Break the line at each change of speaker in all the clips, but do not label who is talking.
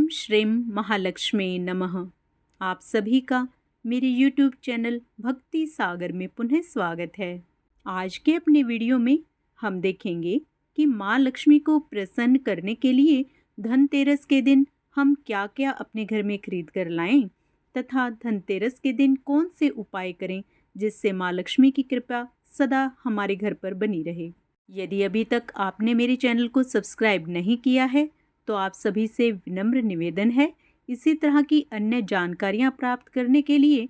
श्रीं महालक्ष्मी नमः। आप सभी का मेरे YouTube चैनल भक्ति सागर में पुनः स्वागत है। आज के अपने वीडियो में हम देखेंगे कि माँ लक्ष्मी को प्रसन्न करने के लिए धनतेरस के दिन हम क्या क्या अपने घर में खरीद कर लाएं तथा धनतेरस के दिन कौन से उपाय करें जिससे माँ लक्ष्मी की कृपा सदा हमारे घर पर बनी रहे। यदि अभी तक आपने मेरे चैनल को सब्सक्राइब नहीं किया है तो आप सभी से विनम्र निवेदन है, इसी तरह की अन्य जानकारियाँ प्राप्त करने के लिए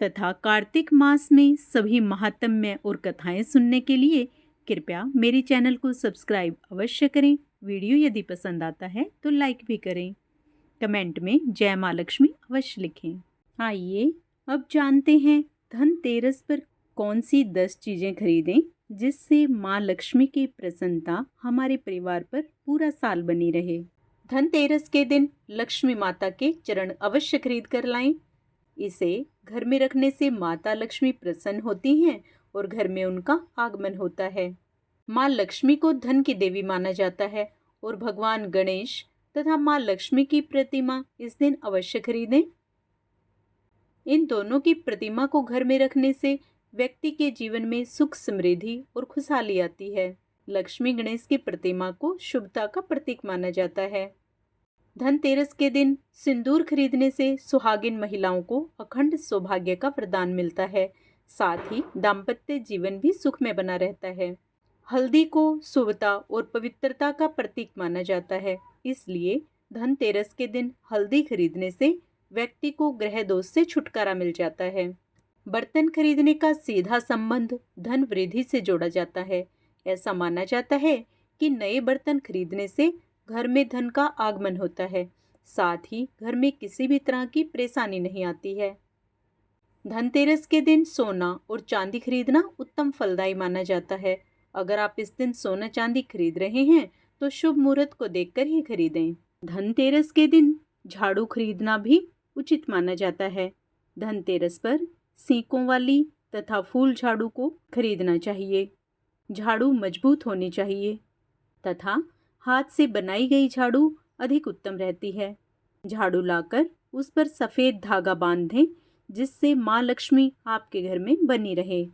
तथा कार्तिक मास में सभी महात्म्य और कथाएं सुनने के लिए कृपया मेरे चैनल को सब्सक्राइब अवश्य करें। वीडियो यदि पसंद आता है तो लाइक भी करें। कमेंट में जय माँ लक्ष्मी अवश्य लिखें। आइए अब जानते हैं धनतेरस पर कौन सी 10 चीज़ें खरीदें जिससे माँ लक्ष्मी की प्रसन्नता हमारे परिवार पर पूरा साल बनी रहे। धनतेरस के दिन लक्ष्मी माता के चरण अवश्य खरीद कर लाएं। इसे घर में रखने से माता लक्ष्मी प्रसन्न होती हैं और घर में उनका आगमन होता है। माँ लक्ष्मी को धन की देवी माना जाता है और भगवान गणेश तथा माँ लक्ष्मी की प्रतिमा इस दिन अवश्य खरीदें। इन दोनों की प्रतिमा को घर में रखने से व्यक्ति के जीवन में सुख समृद्धि और खुशहाली आती है। लक्ष्मी गणेश की प्रतिमा को शुभता का प्रतीक माना जाता है। धनतेरस के दिन सिंदूर खरीदने से सुहागिन महिलाओं को अखंड सौभाग्य का वरदान मिलता है, साथ ही दाम्पत्य जीवन भी सुखमय बना रहता है। हल्दी को शुभता और पवित्रता का प्रतीक माना जाता है, इसलिए धनतेरस के दिन हल्दी खरीदने से व्यक्ति को ग्रह दोष से छुटकारा मिल जाता है। बर्तन खरीदने का सीधा संबंध धन वृद्धि से जोड़ा जाता है। ऐसा माना जाता है कि नए बर्तन खरीदने से घर में धन का आगमन होता है, साथ ही घर में किसी भी तरह की परेशानी नहीं आती है। धनतेरस के दिन सोना और चांदी खरीदना उत्तम फलदायी माना जाता है। अगर आप इस दिन सोना चांदी खरीद रहे हैं तो शुभ मुहूर्त को देखकर ही खरीदें। धनतेरस के दिन झाड़ू खरीदना भी उचित माना जाता है। धनतेरस पर सीकों वाली तथा फूल झाड़ू को खरीदना चाहिए। झाड़ू मजबूत होनी चाहिए तथा हाथ से बनाई गई झाड़ू अधिक उत्तम रहती है। झाड़ू लाकर उस पर सफ़ेद धागा बांध दें जिससे माँ लक्ष्मी आपके घर में बनी रहे।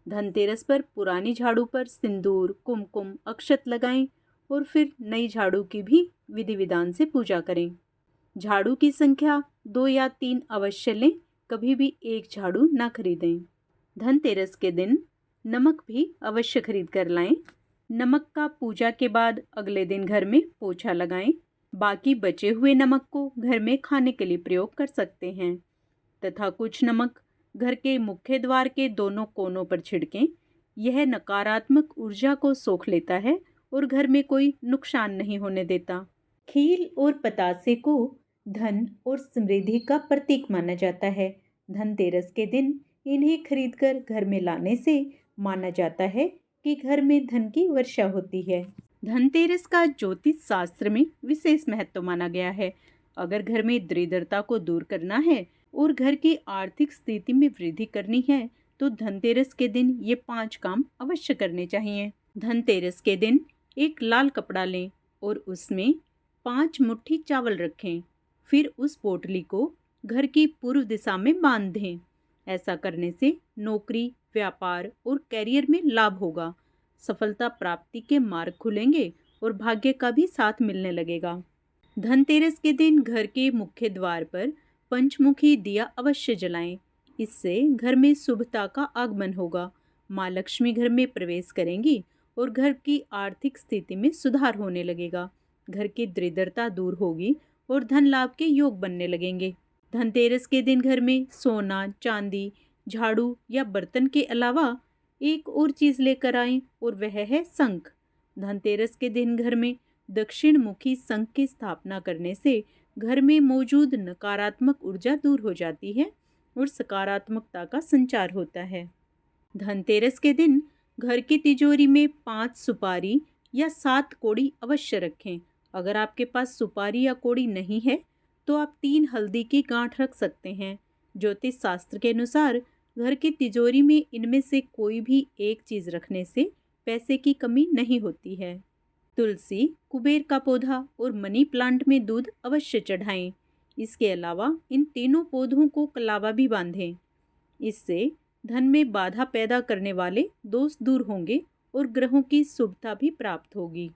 धनतेरस पर पुरानी झाड़ू पर सिंदूर, कुमकुम, अक्षत लगाएं और फिर नई झाड़ू की भी विधि विधान से पूजा करें। झाड़ू की संख्या 2 या 3 अवश्य लें, कभी भी एक झाड़ू ना खरीदें। धनतेरस के दिन नमक भी अवश्य खरीद कर लाएं। नमक का पूजा के बाद अगले दिन घर में पोछा लगाएं। बाकी बचे हुए नमक को घर में खाने के लिए प्रयोग कर सकते हैं तथा कुछ नमक घर के मुख्य द्वार के दोनों कोनों पर छिड़कें। यह नकारात्मक ऊर्जा को सोख लेता है और घर में कोई नुकसान नहीं होने देता। खील और पतासे को धन और समृद्धि का प्रतीक माना जाता है। धनतेरस के दिन इन्हें खरीदकर घर में लाने से माना जाता है कि घर में धन की वर्षा होती है। धनतेरस का ज्योतिष शास्त्र में विशेष महत्व माना गया है। अगर घर में दरिद्रता को दूर करना है और घर की आर्थिक स्थिति में वृद्धि करनी है तो धनतेरस के दिन ये 5 काम अवश्य करने चाहिए। धनतेरस के दिन एक लाल कपड़ा लें और उसमें 5 मुट्ठी चावल रखें। फिर उस पोटली को घर की पूर्व दिशा में बांध दें। ऐसा करने से नौकरी, व्यापार और कैरियर में लाभ होगा। सफलता प्राप्ति के मार्ग खुलेंगे और भाग्य का भी साथ मिलने लगेगा। धनतेरस के दिन घर के मुख्य द्वार पर पंचमुखी दिया अवश्य जलाएं। इससे घर में शुभता का आगमन होगा। माँ लक्ष्मी घर में प्रवेश करेंगी और घर की आर्थिक स्थिति में सुधार होने लगेगा। घर की दरिद्रता दूर होगी और धन लाभ के योग बनने लगेंगे। धनतेरस के दिन घर में सोना, चांदी, झाड़ू या बर्तन के अलावा एक और चीज़ लेकर आएं और वह है शंख। धनतेरस के दिन घर में दक्षिण मुखी शंख की स्थापना करने से घर में मौजूद नकारात्मक ऊर्जा दूर हो जाती है और सकारात्मकता का संचार होता है। धनतेरस के दिन घर की तिजोरी में 5 सुपारी या 7 कौड़ी अवश्य रखें। अगर आपके पास सुपारी या कौड़ी नहीं है तो आप 3 हल्दी की गांठ रख सकते हैं। ज्योतिष शास्त्र के अनुसार घर की तिजोरी में इनमें से कोई भी एक चीज़ रखने से पैसे की कमी नहीं होती है। तुलसी, कुबेर का पौधा और मनी प्लांट में दूध अवश्य चढ़ाएं। इसके अलावा इन तीनों पौधों को कलावा भी बांधें। इससे धन में बाधा पैदा करने वाले दोष दूर होंगे और ग्रहों की शुभता भी प्राप्त होगी।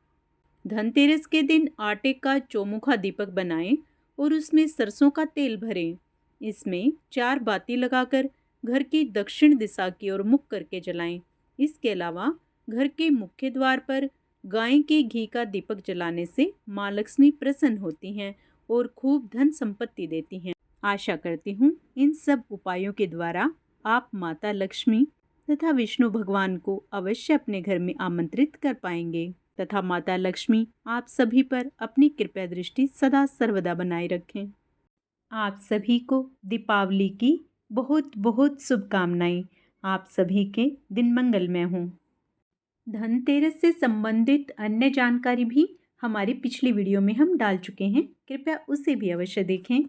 धनतेरस के दिन आटे का चौमुखा दीपक बनाएं और उसमें सरसों का तेल भरें। इसमें 4 बाती लगाकर घर की दक्षिण दिशा की ओर मुख करके जलाएं। इसके अलावा घर के मुख्य द्वार पर गाय के घी का दीपक जलाने से माँ लक्ष्मी प्रसन्न होती हैं और खूब धन संपत्ति देती हैं। आशा करती हूँ इन सब उपायों के द्वारा आप माता लक्ष्मी तथा विष्णु भगवान को अवश्य अपने घर में आमंत्रित कर पाएंगे तथा माता लक्ष्मी आप सभी पर अपनी कृपा दृष्टि सदा सर्वदा बनाए रखें। आप सभी को दीपावली की बहुत बहुत शुभकामनाएं। आप सभी के दिन मंगलमय हों। धनतेरस से संबंधित अन्य जानकारी भी हमारी पिछली वीडियो में हम डाल चुके हैं, कृपया उसे भी अवश्य देखें।